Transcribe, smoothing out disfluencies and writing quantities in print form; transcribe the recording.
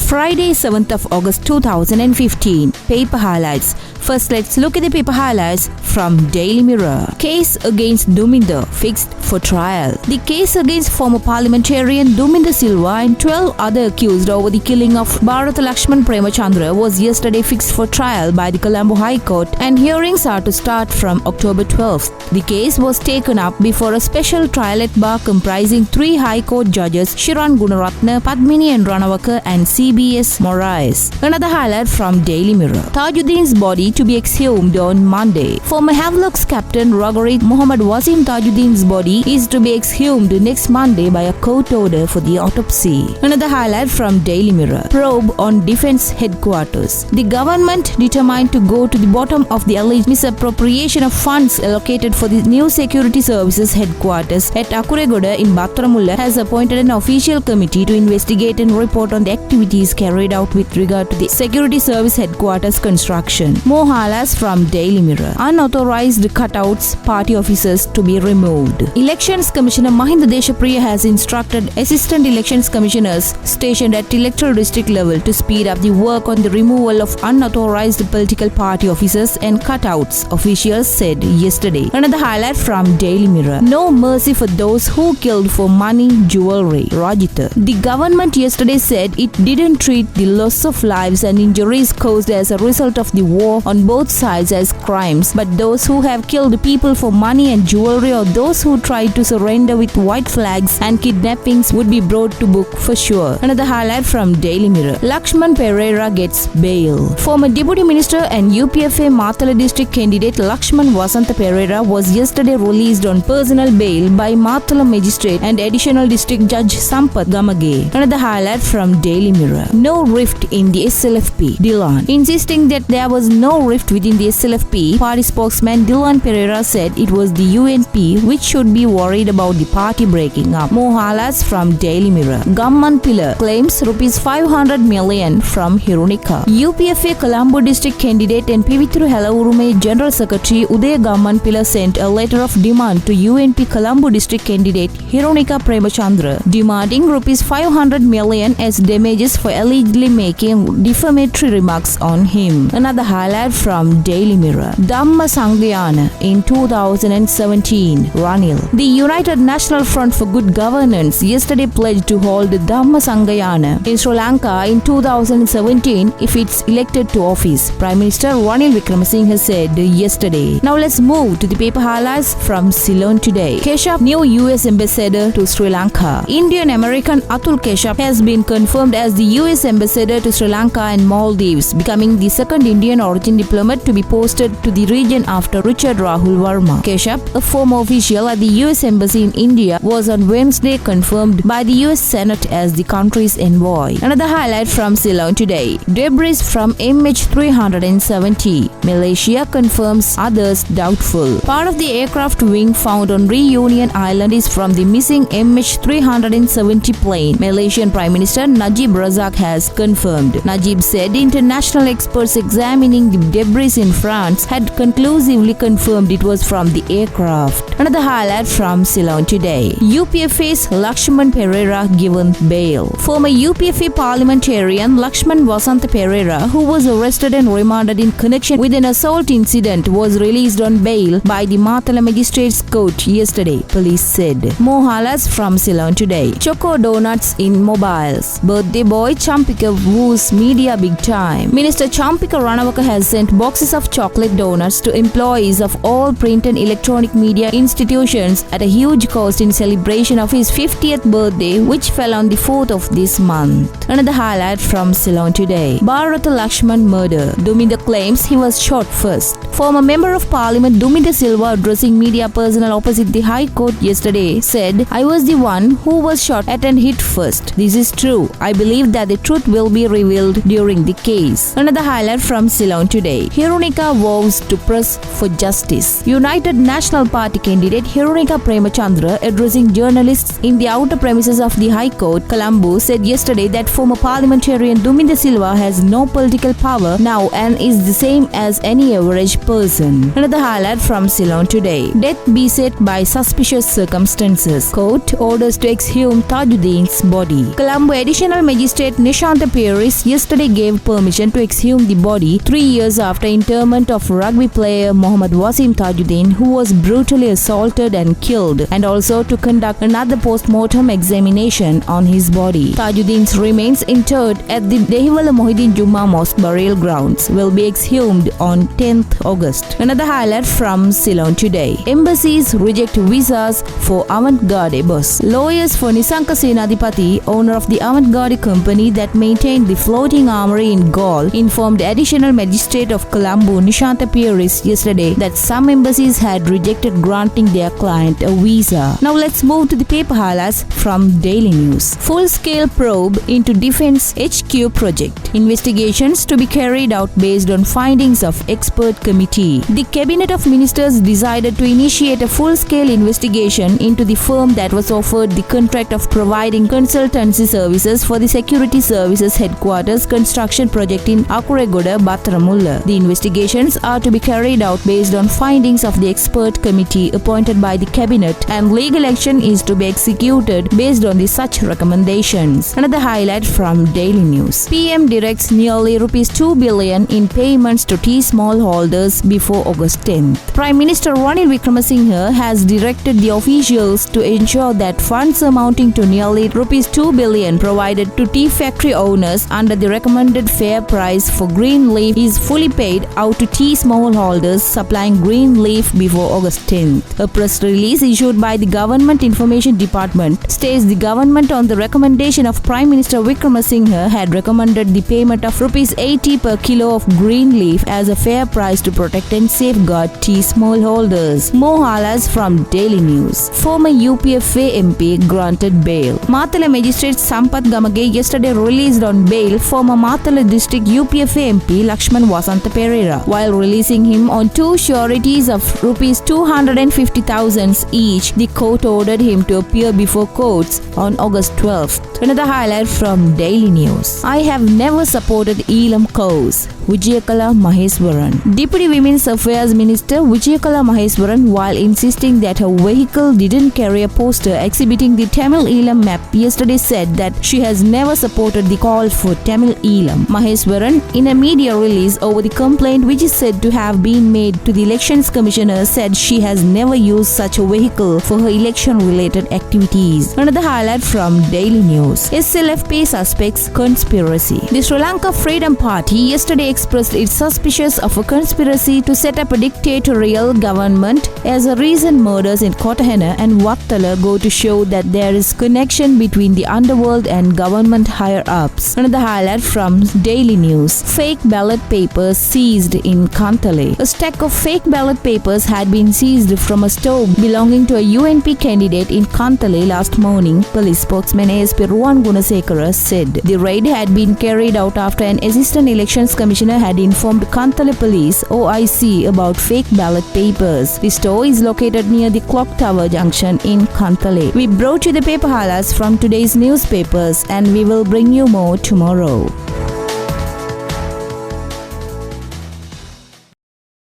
Friday, 7th of August 2015. Paper highlights. First, let's look at the paper highlights from Daily Mirror. Case against Duminder fixed for trial. The case against former parliamentarian Duminder Silva and 12 other accused over the killing of Bharat Lakshman Premachandra was yesterday fixed for trial by the Colombo High Court, and hearings are to start from October 12th. The case was taken up before a special trial at bar comprising 3 High Court judges, Shiran Gunaratne, Padmini and Ranawaka and CBS Moraes. Another highlight from Daily Mirror. Tajuddin's body to be exhumed on Monday. Former Havelock's captain Ragarit Mohammad Wasim Tajuddin's body is to be exhumed next Monday by a court order for the autopsy. Another highlight from Daily Mirror. Probe on Defence Headquarters. The government, determined to go to the bottom of the alleged misappropriation of funds allocated for the new security services headquarters at Akuregoda in Battaramulla, has appointed an official committee to investigate and report on the activities carried out with regard to the security service headquarters construction. More highlights from Daily Mirror. Unauthorized cutouts, party officers to be removed. Elections Commissioner Mahinda Deshapriya has instructed Assistant Elections Commissioners stationed at electoral district level to speed up the work on the removal of unauthorized political party officers and cutouts, officials said yesterday. Another highlight from Daily Mirror. No mercy for those who killed for money, jewelry. Rajitha. The government yesterday said it didn't treat the loss of lives and injuries caused as a result of the war on both sides as crimes, but those who have killed people for money and jewelry or those who tried to surrender with white flags and kidnappings would be brought to book for sure. Another highlight from Daily Mirror. Lakshman Pereira gets bail. Former Deputy Minister and UPFA Matala district candidate Lakshman Vasantha Pereira was yesterday released on personal bail by Matala Magistrate and Additional District Judge Sampath Gamage. Another highlight from Daily Mirror. No rift in the SLFP. Dilan. Insisting that there was no rift within the SLFP, party spokesman Dilan Pereira said it was the UNP which should be worried about the party breaking up. More highlights from Daily Mirror. Gamman Pillar claims Rs 500 million from Hirunika. UPFA Colombo district candidate and Pivithuru Helaurume General Secretary Uday Gamman Pillar sent a letter of demand to UNP Colombo district candidate Hirunika Premachandra, demanding Rs 500 million as damages for allegedly making defamatory remarks on him. Another highlight from Daily Mirror. Dhamma Sanghayana in 2017. Ranil. The United National Front for Good Governance yesterday pledged to hold the Dhamma Sanghayana in Sri Lanka in 2017 if it's elected to office, Prime Minister Ranil Wickremesinghe said yesterday. Now let's move to the paper highlights from Ceylon today. Keshap, new US Ambassador to Sri Lanka. Indian-American Atul Keshap has been confirmed as the US Ambassador to Sri Lanka and Maldives, becoming the second Indian origin diplomat to be posted to the region after Richard Rahul Verma. Keshap, a former official at the US Embassy in India, was on Wednesday confirmed by the US Senate as the country's envoy. Another highlight from Ceylon today. Debris from MH370. Malaysia confirms, others doubtful. Part of the aircraft wing found on Reunion Island is from the missing MH370 plane, Malaysian Prime Minister Najib Razak has confirmed. Najib said international experts examining the debris in France had conclusively confirmed it was from the aircraft. Another highlight from Ceylon today. UPFA's Lakshman Pereira given bail. Former UPFA parliamentarian Lakshman Vasantha Pereira, who was arrested and remanded in connection with an assault incident, was released on bail by the Matala Magistrates Court yesterday, police said. More highlights from Ceylon today. Choco donuts in mobiles. Birthday boy Champika woos media big time. Minister Champika Ranawaka has sent boxes of chocolate donuts to employees of all print and electronic media institutions at a huge cost in celebration of his 50th birthday, which fell on the 4th of this month. Another highlight from Ceylon today. Bharat Lakshman murder. Duminder claims he was shot first. Former Member of Parliament Duminder Silva, addressing media personnel opposite the High Court yesterday, said, "I was the one who was shot at and hit first. This is true. I believe that the truth will be revealed during the case." Another highlight from Ceylon today. Hirunika vows to press for justice. United National Party candidate Hirunika Premachandra, addressing journalists in the outer premises of the High Court, Colombo, said yesterday that former parliamentarian Duminder Silva has no political power now and is the same as any average person. Another highlight from Ceylon today. Death beset by suspicious circumstances. Court orders to exhume Tajuddin's body. Colombo Additional Magistrate Nishantha Paris yesterday gave permission to exhume the body 3 years after interment of rugby player Mohammad Wasim Tajuddin, who was brutally assaulted and killed, and also to conduct another post-mortem examination on his body. Tajuddin's remains interred at the Dehiwala Mohideen Juma Mosque burial grounds will be exhumed on 10th August. Another highlight from Ceylon today. Embassies reject visas for Avant-Garde bus. Lawyers for Nisanka Senadipati, owner of the Avant-Garde company that maintained the floating armory in Gaul, informed Additional Magistrate of Colombo Nishantha Paris yesterday that some embassies had rejected granting their client a visa. Now let's move to the paper highlights from Daily News. Full-scale probe into Defence HQ project. Investigations to be carried out based on findings of expert committee. The Cabinet of Ministers decided to initiate a full-scale investigation into the firm that was offered the contract of providing consultancy services for the Security Services Headquarters construction project in Akuregoda, Battaramulla. The investigations are to be carried out based on findings of the expert committee appointed by the Cabinet, and legal action is to be executed based on the such recommendations. Another highlight from Daily News. PM directs nearly rupees 2 billion in payments to tea smallholders before August 10th. Prime Minister Ranil Wickremesinghe has directed the officials to ensure that funds amounting to nearly rupees 2 billion provided to tea factory owners under the recommended fair price for green leaf is fully paid out to tea smallholders supplying green leaf before August 10th. A press release issued by the Government Information Department states the government, on the recommendation of Prime Minister Wickremesinghe, had recommended the payment of rupees 80 per kilo of green leaf as a fair price to protect and safeguard tea smallholders. More highlights from Daily News. Former UPFA MP granted bail. Matala Magistrate Sampath Gamage yesterday released on bail former Matala District UPFA MP Lakshman Vasantha Pereira. While releasing him on two sureties of rupees 250,000 each, the court ordered him to appear before courts on August 12th. Another highlight from Daily News. I have never supported Elam cows. Vijayakala Maheswaran. Deputy Women's Affairs Minister Vijayakala Maheswaran, while insisting that her vehicle didn't carry a poster exhibiting the Tamil Elam map, yesterday said that she has never supported the call for Tamil Elam. Maheswaran, in a media release over the complaint which is said to have been made to the Elections Commissioner, said she has never used such a vehicle for her election-related activities. Another highlight from Daily News. SLFP suspects conspiracy. The Sri Lanka Freedom Party yesterday expressed its suspicions of a conspiracy to set up a dictatorial government as a recent murders in Kotahena and Wattala go to show that there is connection between the underworld and government higher-ups. Another highlight from Daily News. Fake ballot papers seized in Kantale. A stack of fake ballot papers had been seized from a store belonging to a UNP candidate in Kantale last morning, police spokesman ASP Ruwan Gunasekara said. The raid had been carried out after an assistant elections commissioner had informed Kantale Police OIC about fake ballot papers. The store is located near the Clock Tower Junction in Kantale. We brought you the paper highlights from today's newspapers, and we will bring you more tomorrow.